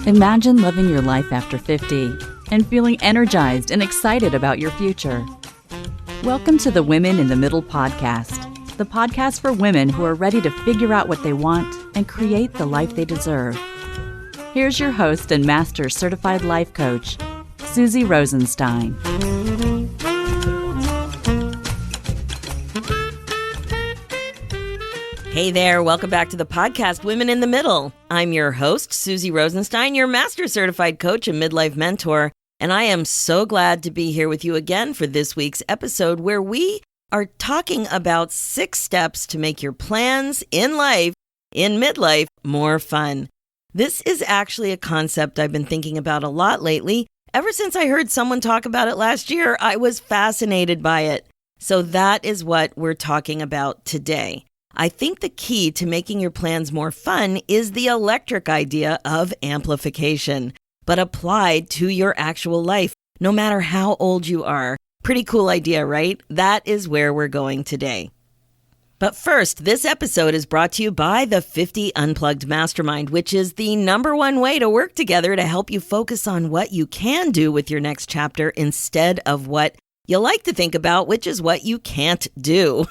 Imagine living your life after 50 and feeling energized and excited about your future. Welcome to the Women in the Middle podcast, the podcast for women who are ready to figure out what they want and create the life they deserve. Here's your host and master certified life coach, Susie Rosenstein. Hey there, welcome back to the podcast, Women in the Middle. I'm your host, Susie Rosenstein, your master certified coach and midlife mentor, and I am so glad to be here with you again for this week's episode where we are talking about 6 steps to make your plans in life, in midlife, more fun. This is actually a concept I've been thinking about a lot lately. Ever since I heard someone talk about it last year, I was fascinated by it. So that is what we're talking about today. I think the key to making your plans more fun is the electric idea of amplification, but applied to your actual life, no matter how old you are. Pretty cool idea, right? That is where we're going today. But first, this episode is brought to you by the 50 Unplugged Mastermind, which is the #1 way to work together to help you focus on what you can do with your next chapter instead of what you like to think about, which is what you can't do.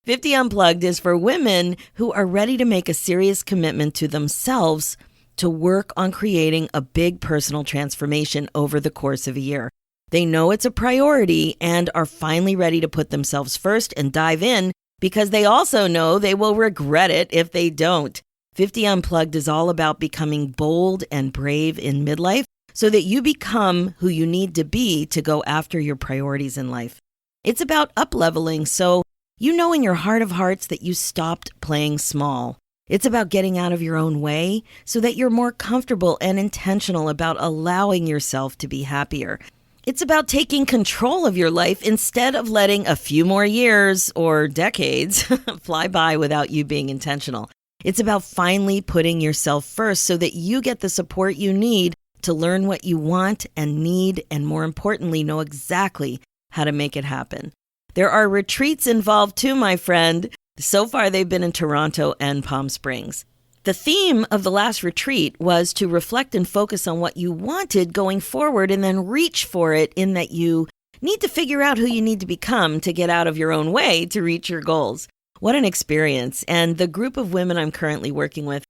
50 Unplugged is for women who are ready to make a serious commitment to themselves to work on creating a big personal transformation over the course of a year. They know it's a priority and are finally ready to put themselves first and dive in because they also know they will regret it if they don't. 50 Unplugged is all about becoming bold and brave in midlife so that you become who you need to be to go after your priorities in life. It's about up-leveling, so you know in your heart of hearts that you stopped playing small. It's about getting out of your own way so that you're more comfortable and intentional about allowing yourself to be happier. It's about taking control of your life instead of letting a few more years or decades fly by without you being intentional. It's about finally putting yourself first so that you get the support you need to learn what you want and need, and more importantly, know exactly how to make it happen. There are retreats involved too, my friend. So far, they've been in Toronto and Palm Springs. The theme of the last retreat was to reflect and focus on what you wanted going forward and then reach for it, in that you need to figure out who you need to become to get out of your own way to reach your goals. What an experience. And the group of women I'm currently working with,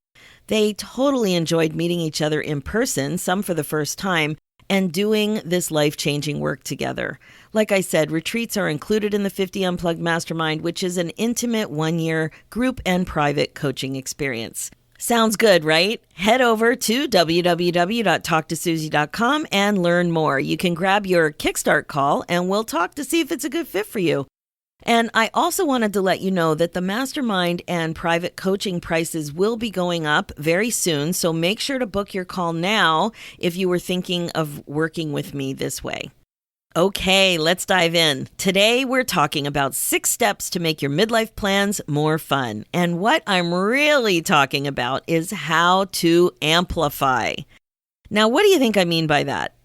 they totally enjoyed meeting each other in person, some for the first time, and doing this life-changing work together. Like I said, retreats are included in the 50 Unplugged Mastermind, which is an intimate 1-year group and private coaching experience. Sounds good, right? Head over to www.talktosusie.com and learn more. You can grab your Kickstart call and we'll talk to see if it's a good fit for you. And I also wanted to let you know that the mastermind and private coaching prices will be going up very soon, so make sure to book your call now if you were thinking of working with me this way. Okay, let's dive in. Today, we're talking about 6 steps to make your midlife plans more fun. And what I'm really talking about is how to amplify. Now, what do you think I mean by that?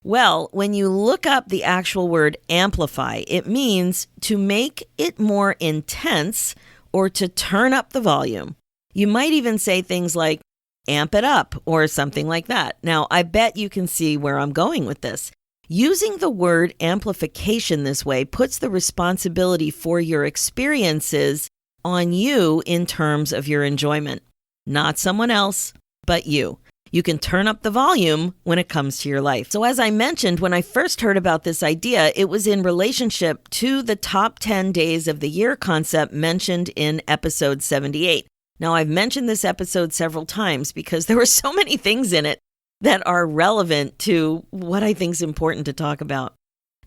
Well, when you look up the actual word amplify, it means to make it more intense or to turn up the volume. You might even say things like amp it up or something like that. Now, I bet you can see where I'm going with this. Using the word amplification this way puts the responsibility for your experiences on you in terms of your enjoyment. Not someone else, but you. You can turn up the volume when it comes to your life. So as I mentioned, when I first heard about this idea, it was in relationship to the top 10 days of the year concept mentioned in episode 78. Now, I've mentioned this episode several times because there were so many things in it that are relevant to what I think is important to talk about.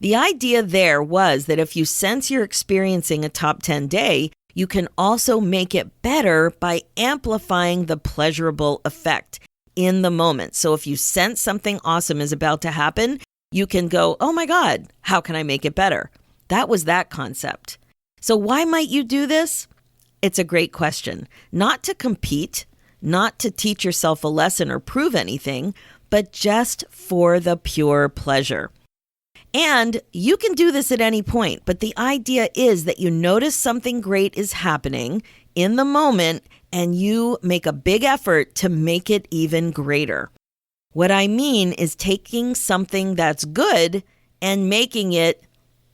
The idea there was that if you sense you're experiencing a top 10 day, you can also make it better by amplifying the pleasurable effect in the moment. So if you sense something awesome is about to happen, you can go, oh my God, how can I make it better? That was that concept. So why might you do this? It's a great question. Not to compete, not to teach yourself a lesson or prove anything, but just for the pure pleasure. And you can do this at any point, but the idea is that you notice something great is happening in the moment and you make a big effort to make it even greater. What I mean is taking something that's good and making it,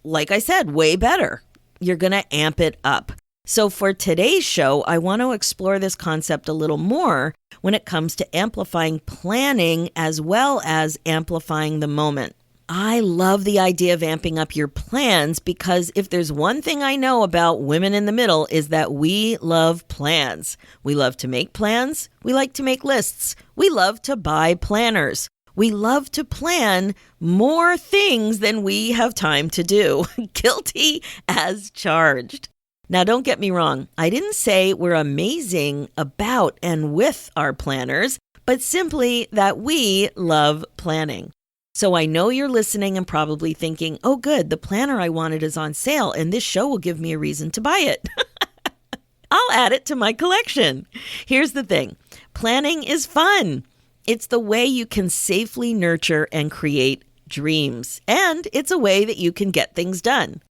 like I said, way better. You're going to amp it up. So for today's show, I want to explore this concept a little more when it comes to amplifying planning as well as amplifying the moment. I love the idea of amping up your plans because if there's one thing I know about women in the middle is that we love plans. We love to make plans. We like to make lists. We love to buy planners. We love to plan more things than we have time to do. Guilty as charged. Now, don't get me wrong. I didn't say we're amazing about and with our planners, but simply that we love planning. So I know you're listening and probably thinking, oh, good, the planner I wanted is on sale and this show will give me a reason to buy it. I'll add it to my collection. Here's the thing. Planning is fun. It's the way you can safely nurture and create dreams. And it's a way that you can get things done.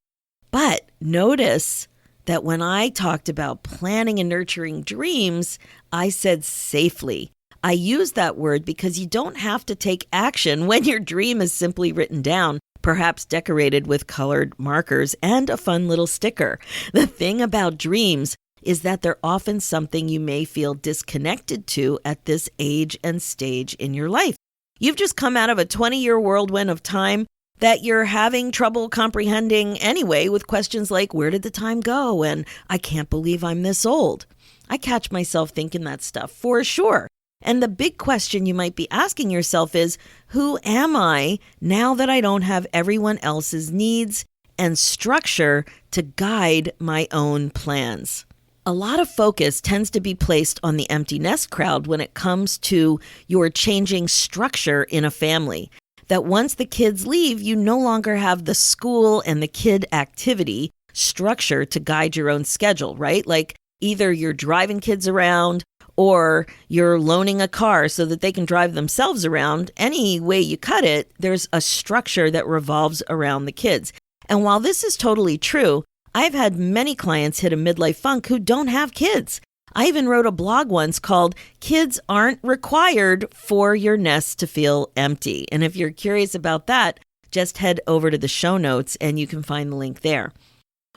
But notice that when I talked about planning and nurturing dreams, I said safely. I use that word because you don't have to take action when your dream is simply written down, perhaps decorated with colored markers and a fun little sticker. The thing about dreams is that they're often something you may feel disconnected to at this age and stage in your life. You've just come out of a 20-year whirlwind of time that you're having trouble comprehending anyway with questions like, where did the time go? And I can't believe I'm this old. I catch myself thinking that stuff for sure. And the big question you might be asking yourself is, who am I now that I don't have everyone else's needs and structure to guide my own plans? A lot of focus tends to be placed on the empty nest crowd when it comes to your changing structure in a family. That once the kids leave, you no longer have the school and the kid activity structure to guide your own schedule, right? Like either you're driving kids around or you're loaning a car so that they can drive themselves around. Any way you cut it, there's a structure that revolves around the kids. And while this is totally true, I've had many clients hit a midlife funk who don't have kids. I even wrote a blog once called Kids Aren't Required for Your Nest to Feel Empty. And if you're curious about that, just head over to the show notes and you can find the link there.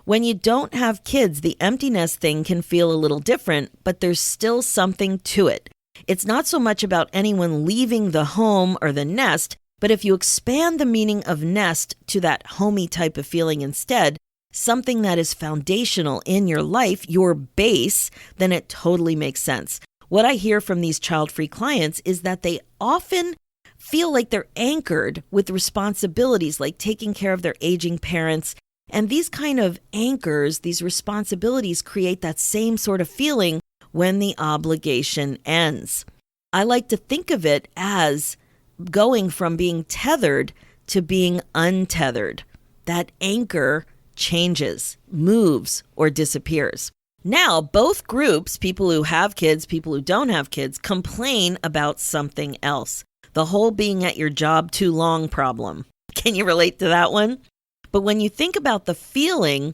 When you don't have kids, the empty nest thing can feel a little different, but there's still something to it. It's not so much about anyone leaving the home or the nest, but if you expand the meaning of nest to that homey type of feeling instead, something that is foundational in your life, your base, then it totally makes sense. What I hear from these child-free clients is that they often feel like they're anchored with responsibilities like taking care of their aging parents. And these kind of anchors, these responsibilities create that same sort of feeling when the obligation ends. I like to think of it as going from being tethered to being untethered. That anchor changes, moves, or disappears. Now, both groups, people who have kids, people who don't have kids, complain about something else. The whole being at your job too long problem. Can you relate to that one? But when you think about the feeling,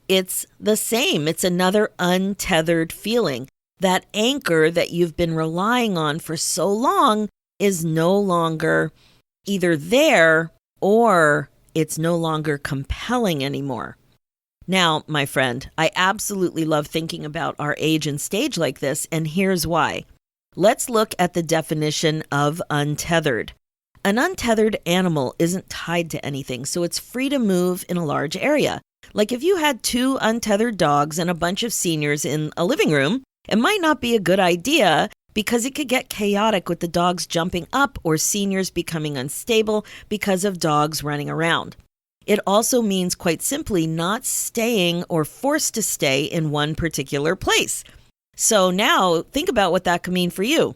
it's the same. It's another untethered feeling. That anchor that you've been relying on for so long is no longer either there or it's no longer compelling anymore. Now, my friend, I absolutely love thinking about our age and stage like this, and here's why. Let's look at the definition of untethered. An untethered animal isn't tied to anything, so it's free to move in a large area. Like if you had 2 untethered dogs and a bunch of seniors in a living room, it might not be a good idea because it could get chaotic with the dogs jumping up or seniors becoming unstable because of dogs running around. It also means, quite simply, not staying or forced to stay in one particular place. So now think about what that could mean for you.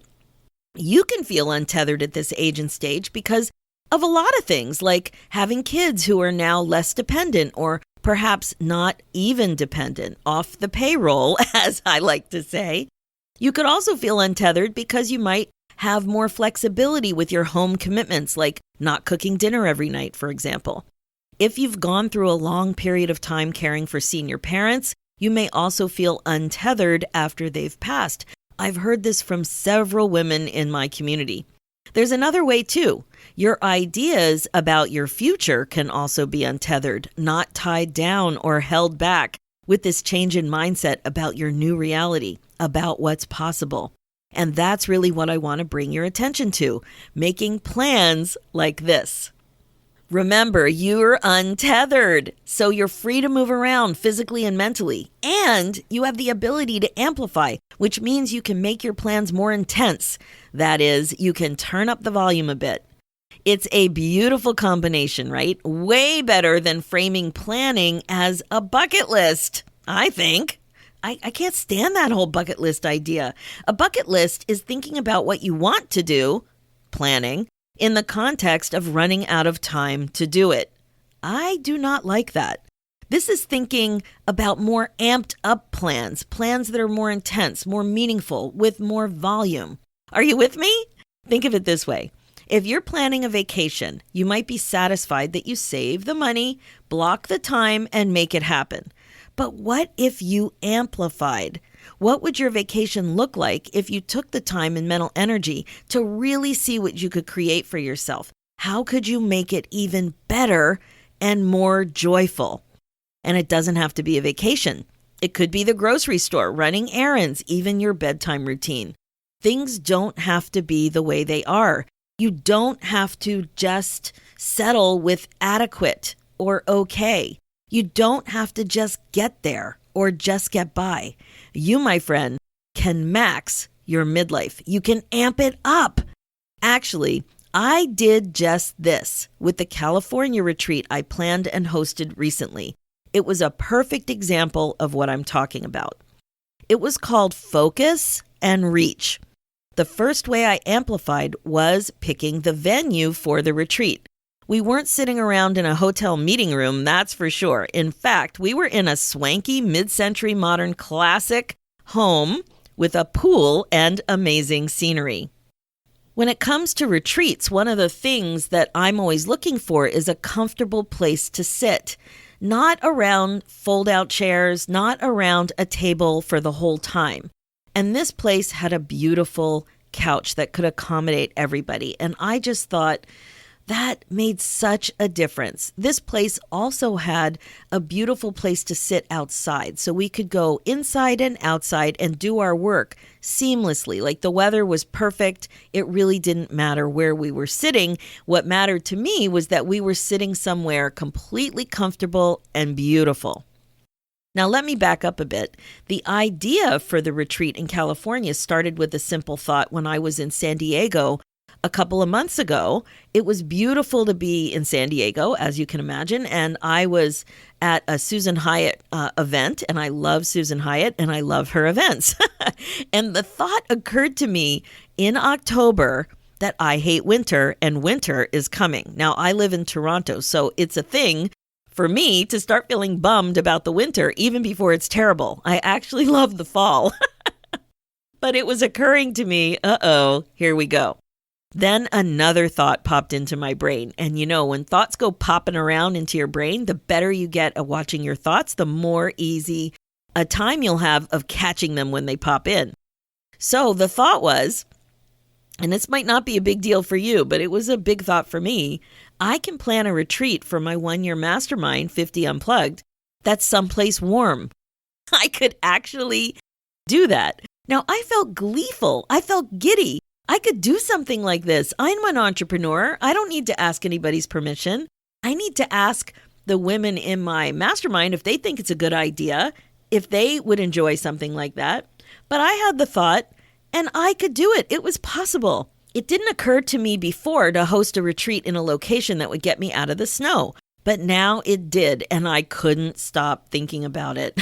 You can feel untethered at this age and stage because of a lot of things, like having kids who are now less dependent or perhaps not even dependent, off the payroll, as I like to say. You could also feel untethered because you might have more flexibility with your home commitments, like not cooking dinner every night, for example. If you've gone through a long period of time caring for senior parents, You may also feel untethered after they've passed. I've heard this from several women in my community. There's another way too. Your ideas about your future can also be untethered, not tied down or held back with this change in mindset about your new reality, about what's possible. And that's really what I want to bring your attention to, making plans like this. Remember, you're untethered, so you're free to move around physically and mentally, and you have the ability to amplify, which means you can make your plans more intense. That is, you can turn up the volume a bit. It's a beautiful combination, right? Way better than framing planning as a bucket list, I think. I can't stand that whole bucket list idea. A bucket list is thinking about what you want to do, planning, in the context of running out of time to do it. I do not like that. This is thinking about more amped up plans that are more intense, more meaningful, with more volume. Are you with me? Think of it this way. If you're planning a vacation, you might be satisfied that you save the money, block the time, and make it happen. But what if you amplified? What would your vacation look like if you took the time and mental energy to really see what you could create for yourself? How could you make it even better and more joyful? And it doesn't have to be a vacation. It could be the grocery store, running errands, even your bedtime routine. Things don't have to be the way they are. You don't have to just settle with adequate or okay. You don't have to just get there or just get by. You, my friend, can max your midlife. You can amp it up. Actually, I did just this with the California retreat I planned and hosted recently. It was a perfect example of what I'm talking about. It was called Focus and Reach. The first way I amplified was picking the venue for the retreat. We weren't sitting around in a hotel meeting room, that's for sure. In fact, we were in a swanky mid-century modern classic home with a pool and amazing scenery. When it comes to retreats, one of the things that I'm always looking for is a comfortable place to sit. Not around fold-out chairs, not around a table for the whole time. And this place had a beautiful couch that could accommodate everybody. And I just thought, that made such a difference. This place also had a beautiful place to sit outside, so we could go inside and outside and do our work seamlessly. Like the weather was perfect. It really didn't matter where we were sitting. What mattered to me was that we were sitting somewhere completely comfortable and beautiful. Now, let me back up a bit. The idea for the retreat in California started with a simple thought when I was in San Diego a couple of months ago. It was beautiful to be in San Diego, as you can imagine, and I was at a Susan Hyatt event, and I love Susan Hyatt, and I love her events. And the thought occurred to me in October that I hate winter, and winter is coming. Now, I live in Toronto, so it's a thing for me to start feeling bummed about the winter, even before it's terrible. I actually love the fall. But it was occurring to me, here we go. Then another thought popped into my brain. And you know, when thoughts go popping around into your brain, the better you get at watching your thoughts, the more easy a time you'll have of catching them when they pop in. So the thought was, and this might not be a big deal for you, but it was a big thought for me, I can plan a retreat for my 1-year mastermind, 50 Unplugged, that's someplace warm. I could actually do that. Now, I felt gleeful. I felt giddy. I could do something like this. I'm an entrepreneur. I don't need to ask anybody's permission. I need to ask the women in my mastermind if they think it's a good idea, if they would enjoy something like that. But I had the thought, and I could do it. It was possible. It didn't occur to me before to host a retreat in a location that would get me out of the snow. But now it did, and I couldn't stop thinking about it.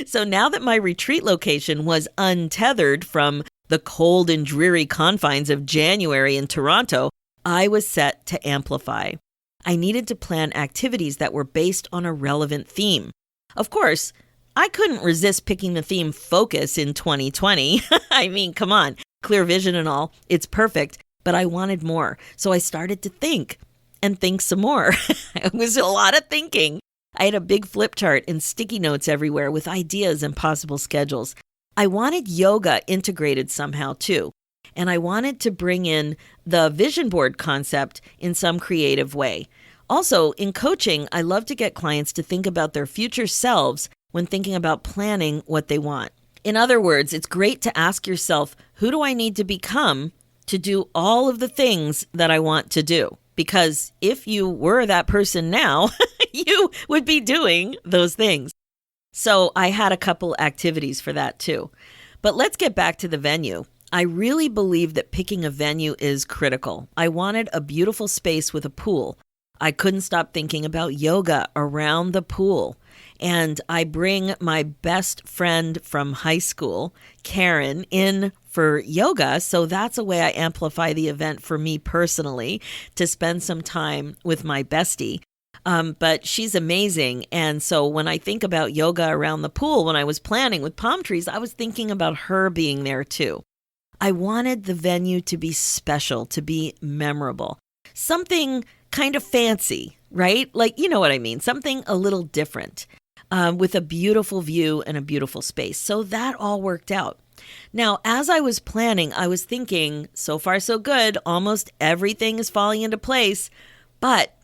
So now that my retreat location was untethered from the cold and dreary confines of January in Toronto, I was set to amplify. I needed to plan activities that were based on a relevant theme. Of course, I couldn't resist picking the theme Focus in 2020. I mean, come on, clear vision and all, it's perfect, but I wanted more. So I started to think and think some more. It was a lot of thinking. I had a big flip chart and sticky notes everywhere with ideas and possible schedules. I wanted yoga integrated somehow too. And I wanted to bring in the vision board concept in some creative way. Also, in coaching, I love to get clients to think about their future selves when thinking about planning what they want. In other words, it's great to ask yourself, who do I need to become to do all of the things that I want to do? Because if you were that person now, you would be doing those things. So I had a couple activities for that too. But let's get back to the venue. I really believe that picking a venue is critical. I wanted a beautiful space with a pool. I couldn't stop thinking about yoga around the pool. And I bring my best friend from high school, Karen, in for yoga. So that's a way I amplify the event for me personally, to spend some time with my bestie. But she's amazing. And so when I think about yoga around the pool, when I was planning with palm trees, I was thinking about her being there too. I wanted the venue to be special, to be memorable, something kind of fancy, right? Like, you know what I mean? Something a little different, with a beautiful view and a beautiful space. So that all worked out. Now, as I was planning, I was thinking, so far so good, almost everything is falling into place, but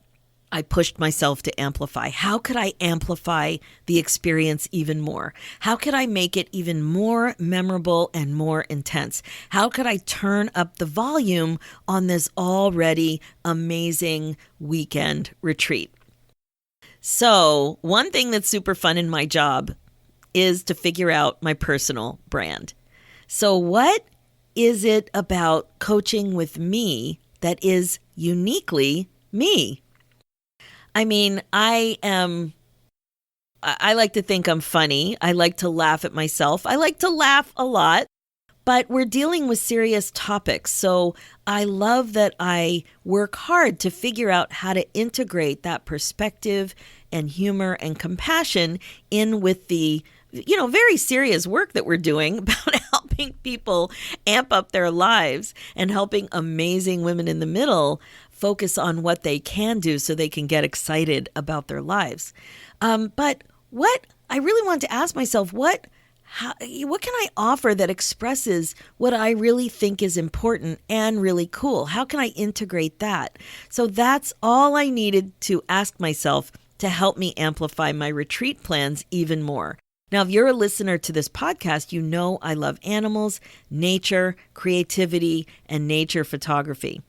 I pushed myself to amplify. How could I amplify the experience even more? How could I make it even more memorable and more intense? How could I turn up the volume on this already amazing weekend retreat? So, one thing that's super fun in my job is to figure out my personal brand. So, what is it about coaching with me that is uniquely me? I mean, I like to think I'm funny. I like to laugh at myself. I like to laugh a lot, but we're dealing with serious topics. So I love that I work hard to figure out how to integrate that perspective and humor and compassion in with the, very serious work that we're doing about helping people amp up their lives and helping amazing women in the middle focus on what they can do so they can get excited about their lives. But what I really want to ask myself, what can I offer that expresses what I really think is important and really cool? How can I integrate that? So that's all I needed to ask myself to help me amplify my retreat plans even more. Now, if you're a listener to this podcast, you know I love animals, nature, creativity, and nature photography.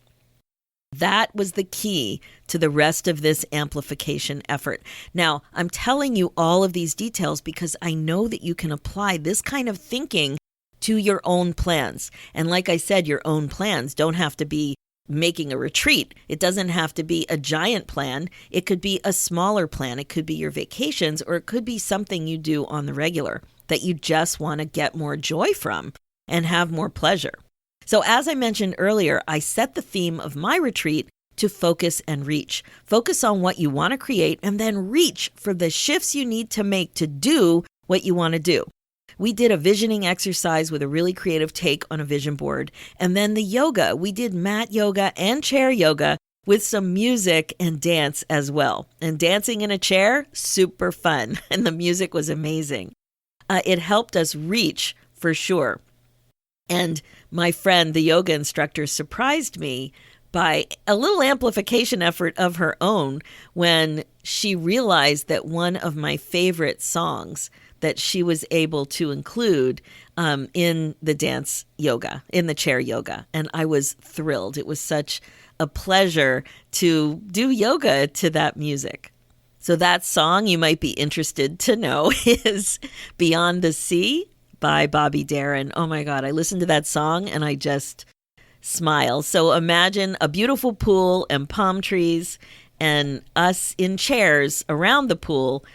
That was the key to the rest of this amplification effort. Now, I'm telling you all of these details because I know that you can apply this kind of thinking to your own plans. And like I said, your own plans don't have to be making a retreat. It doesn't have to be a giant plan. It could be a smaller plan. It could be your vacations, or it could be something you do on the regular that you just want to get more joy from and have more pleasure. So as I mentioned earlier, I set the theme of my retreat to focus and reach. Focus on what you want to create and then reach for the shifts you need to make to do what you want to do. We did a visioning exercise with a really creative take on a vision board. And then the yoga, we did mat yoga and chair yoga with some music and dance as well. And dancing in a chair, super fun. And the music was amazing. It helped us reach for sure. And my friend, the yoga instructor, surprised me by a little amplification effort of her own when she realized that one of my favorite songs that she was able to include in the dance yoga, in the chair yoga. And I was thrilled. It was such a pleasure to do yoga to that music. So that song, you might be interested to know, is Beyond the Sea by Bobby Darin. Oh my God, I listened to that song and I just smile. So imagine a beautiful pool and palm trees and us in chairs around the pool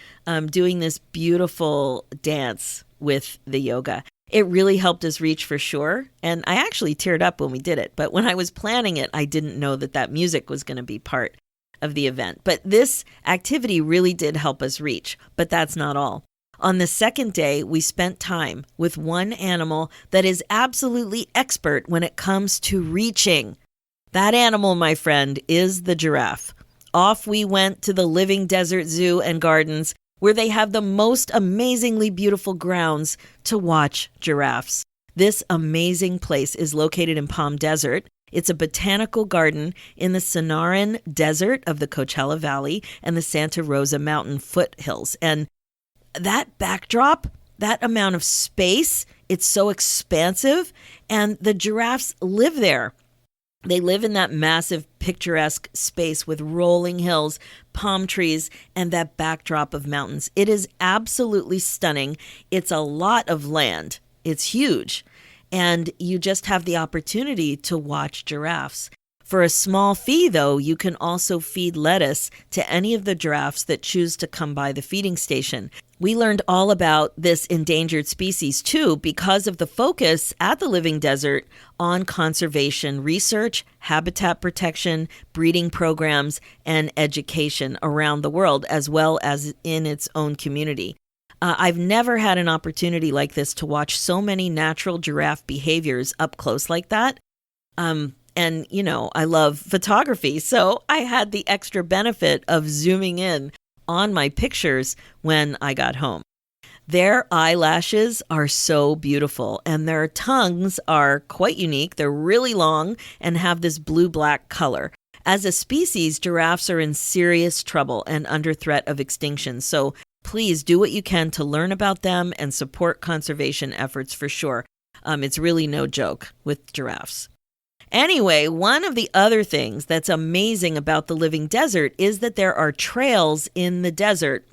doing this beautiful dance with the yoga. It really helped us reach for sure. And I actually teared up when we did it. But when I was planning it, I didn't know that that music was going to be part of the event. But this activity really did help us reach. But that's not all. On the second day, we spent time with one animal that is absolutely expert when it comes to reaching. That animal, my friend, is the giraffe. off we went to the Living Desert Zoo and Gardens, where they have the most amazingly beautiful grounds to watch giraffes. This amazing place is located in Palm Desert. It's a botanical garden in the Sonoran Desert of the Coachella Valley and the Santa Rosa Mountain foothills. And that backdrop, that amount of space, it's so expansive, and the giraffes live there. They live in that massive, picturesque space with rolling hills, palm trees, and that backdrop of mountains. It is absolutely stunning. It's a lot of land. It's huge. And you just have the opportunity to watch giraffes. For a small fee, though, you can also feed lettuce to any of the giraffes that choose to come by the feeding station. We learned all about this endangered species, too, because of the focus at the Living Desert on conservation research, habitat protection, breeding programs, and education around the world, as well as in its own community. I've never had an opportunity like this to watch so many natural giraffe behaviors up close like that. And, you know, I love photography, so I had the extra benefit of zooming in on my pictures when I got home. Their eyelashes are so beautiful, and their tongues are quite unique. They're really long and have this blue-black color. As a species, giraffes are in serious trouble and under threat of extinction, so please do what you can to learn about them and support conservation efforts for sure. It's really no joke with giraffes. Anyway, one of the other things that's amazing about the Living Desert is that there are trails in the desert.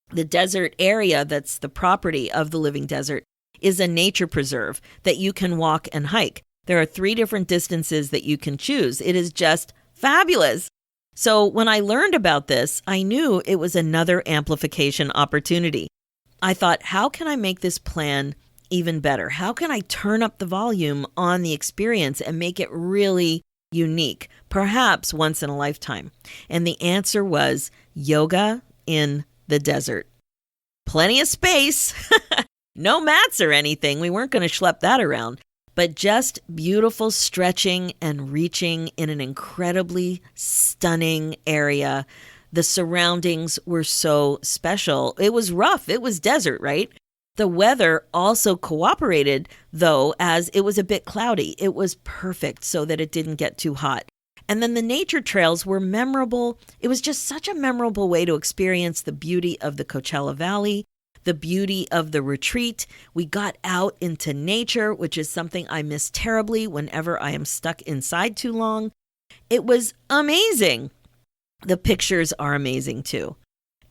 The desert area that's the property of the Living Desert is a nature preserve that you can walk and hike. There are 3 different distances that you can choose. It is just fabulous. So when I learned about this, I knew it was another amplification opportunity. I thought, how can I make this plan even better? How can I turn up the volume on the experience and make it really unique, perhaps once in a lifetime? And the answer was yoga in the desert. Plenty of space, no mats or anything. We weren't going to schlep that around, but just beautiful stretching and reaching in an incredibly stunning area. The surroundings were so special. It was rough. It was desert, right? The weather also cooperated, though, as it was a bit cloudy. It was perfect so that it didn't get too hot. And then the nature trails were memorable. It was just such a memorable way to experience the beauty of the Coachella Valley, the beauty of the retreat. We got out into nature, which is something I miss terribly whenever I am stuck inside too long. It was amazing. The pictures are amazing, too.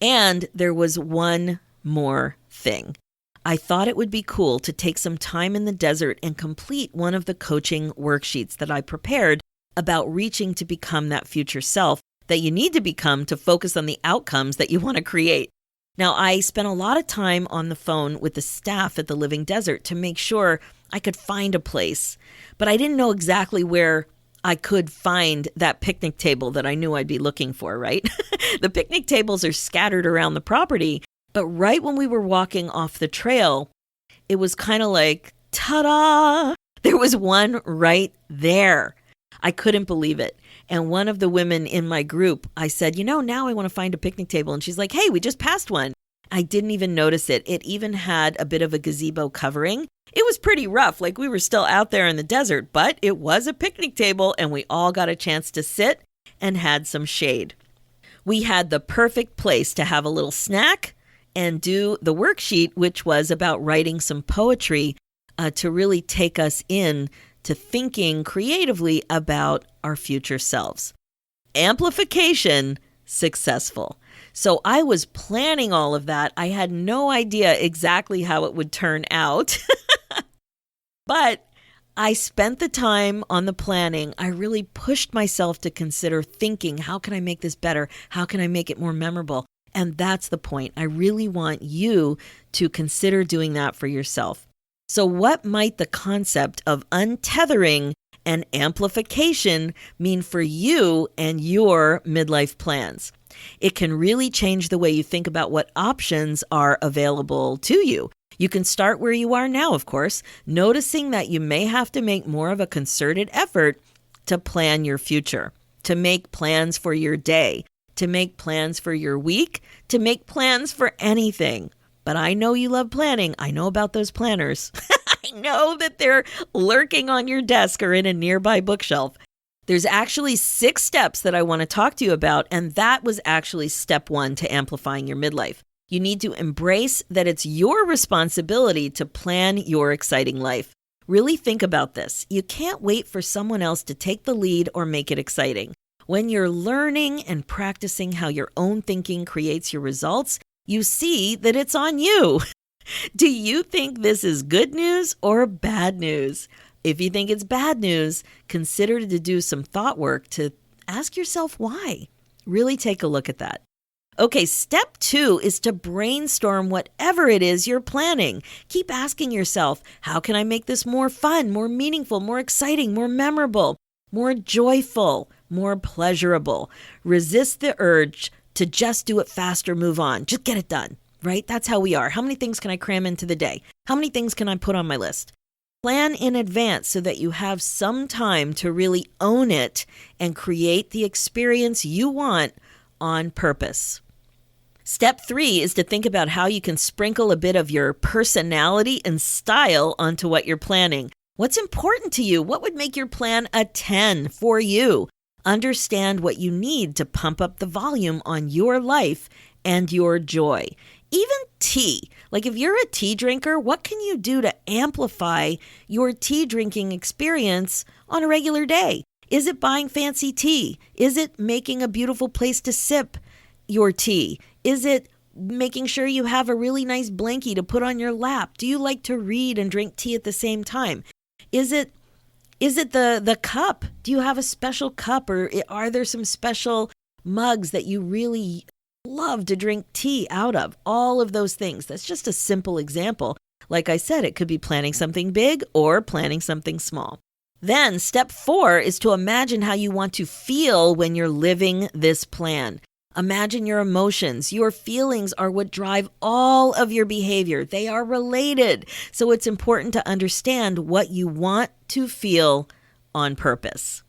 And there was one more thing. I thought it would be cool to take some time in the desert and complete one of the coaching worksheets that I prepared about reaching to become that future self that you need to become to focus on the outcomes that you want to create. Now, I spent a lot of time on the phone with the staff at the Living Desert to make sure I could find a place, but I didn't know exactly where I could find that picnic table that I knew I'd be looking for, right? The picnic tables are scattered around the property. But right when we were walking off the trail, it was kind of like, ta-da! There was one right there. I couldn't believe it. And one of the women in my group, I said, now I want to find a picnic table. And she's like, hey, we just passed one. I didn't even notice it. It even had a bit of a gazebo covering. It was pretty rough, like we were still out there in the desert, but it was a picnic table and we all got a chance to sit and had some shade. We had the perfect place to have a little snack and do the worksheet, which was about writing some poetry to really take us in to thinking creatively about our future selves. Amplification successful. So I was planning all of that. I had no idea exactly how it would turn out, but I spent the time on the planning. I really pushed myself to consider thinking, how can I make this better? How can I make it more memorable? And that's the point. I really want you to consider doing that for yourself. So what might the concept of untethering and amplification mean for you and your midlife plans? It can really change the way you think about what options are available to you. You can start where you are now, of course, noticing that you may have to make more of a concerted effort to plan your future, to make plans for your day, to make plans for your week, to make plans for anything. But I know you love planning. I know about those planners. I know that they're lurking on your desk or in a nearby bookshelf. There's actually 6 steps that I want to talk to you about, and that was actually step 1 to amplifying your midlife. You need to embrace that it's your responsibility to plan your exciting life. Really think about this. You can't wait for someone else to take the lead or make it exciting. When you're learning and practicing how your own thinking creates your results, you see that it's on you. Do you think this is good news or bad news? If you think it's bad news, consider to do some thought work to ask yourself why. Really take a look at that. Okay, step 2 is to brainstorm whatever it is you're planning. Keep asking yourself, how can I make this more fun, more meaningful, more exciting, more memorable, more joyful, more pleasurable? Resist the urge to just do it faster, move on. Just get it done, right? That's how we are. How many things can I cram into the day? How many things can I put on my list? Plan in advance so that you have some time to really own it and create the experience you want on purpose. Step 3 is to think about how you can sprinkle a bit of your personality and style onto what you're planning. What's important to you? What would make your plan a 10 for you? Understand what you need to pump up the volume on your life and your joy. Even tea. Like if you're a tea drinker, what can you do to amplify your tea drinking experience on a regular day? Is it buying fancy tea? Is it making a beautiful place to sip your tea? Is it making sure you have a really nice blankie to put on your lap? Do you like to read and drink tea at the same time? Is it the cup? Do you have a special cup, or are there some special mugs that you really love to drink tea out of? All of those things. That's just a simple example. Like I said, it could be planning something big or planning something small. Then step 4 is to imagine how you want to feel when you're living this plan. Imagine your emotions. Your feelings are what drive all of your behavior. They are related. So it's important to understand what you want to feel on purpose.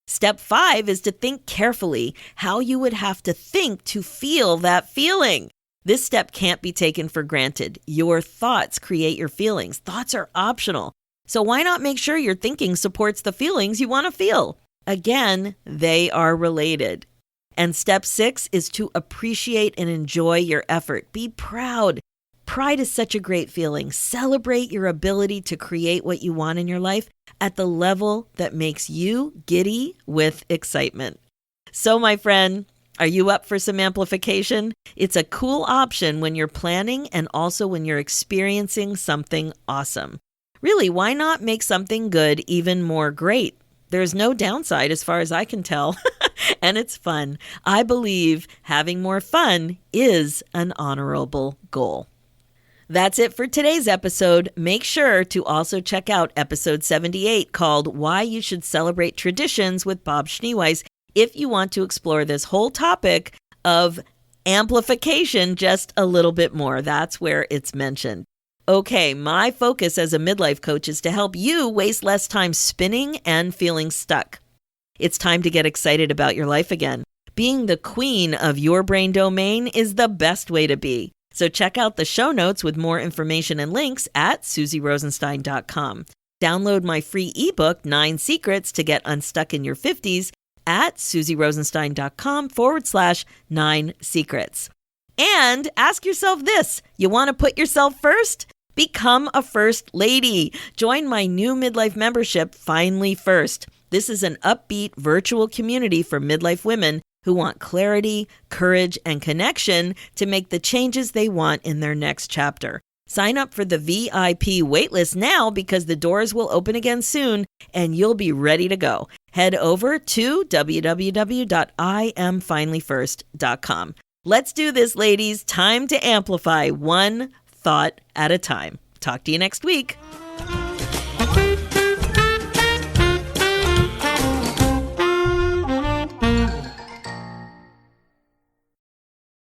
Step 5 is to think carefully how you would have to think to feel that feeling. This step can't be taken for granted. Your thoughts create your feelings. Thoughts are optional. So why not make sure your thinking supports the feelings you want to feel? Again, they are related. And step 6 is to appreciate and enjoy your effort. Be proud. Pride is such a great feeling. Celebrate your ability to create what you want in your life at the level that makes you giddy with excitement. So, my friend, are you up for some amplification? It's a cool option when you're planning and also when you're experiencing something awesome. Really, why not make something good even more great? There's no downside as far as I can tell, and it's fun. I believe having more fun is an honorable goal. That's it for today's episode. Make sure to also check out episode 78 called Why You Should Celebrate Traditions with Bob Schneeweiss if you want to explore this whole topic of amplification just a little bit more. That's where it's mentioned. Okay, my focus as a midlife coach is to help you waste less time spinning and feeling stuck. It's time to get excited about your life again. Being the queen of your brain domain is the best way to be. So check out the show notes with more information and links at SusieRosenstein.com. Download my free ebook, 9 Secrets to Get Unstuck in Your 50s at SusieRosenstein.com/9 secrets. And ask yourself this, you want to put yourself first? Become a first lady. Join my new midlife membership, Finally First. This is an upbeat virtual community for midlife women who want clarity, courage, and connection to make the changes they want in their next chapter. Sign up for the VIP waitlist now because the doors will open again soon and you'll be ready to go. Head over to www.IamFinallyFirst.com. Let's do this, ladies. Time to amplify one thought at a time. Talk to you next week.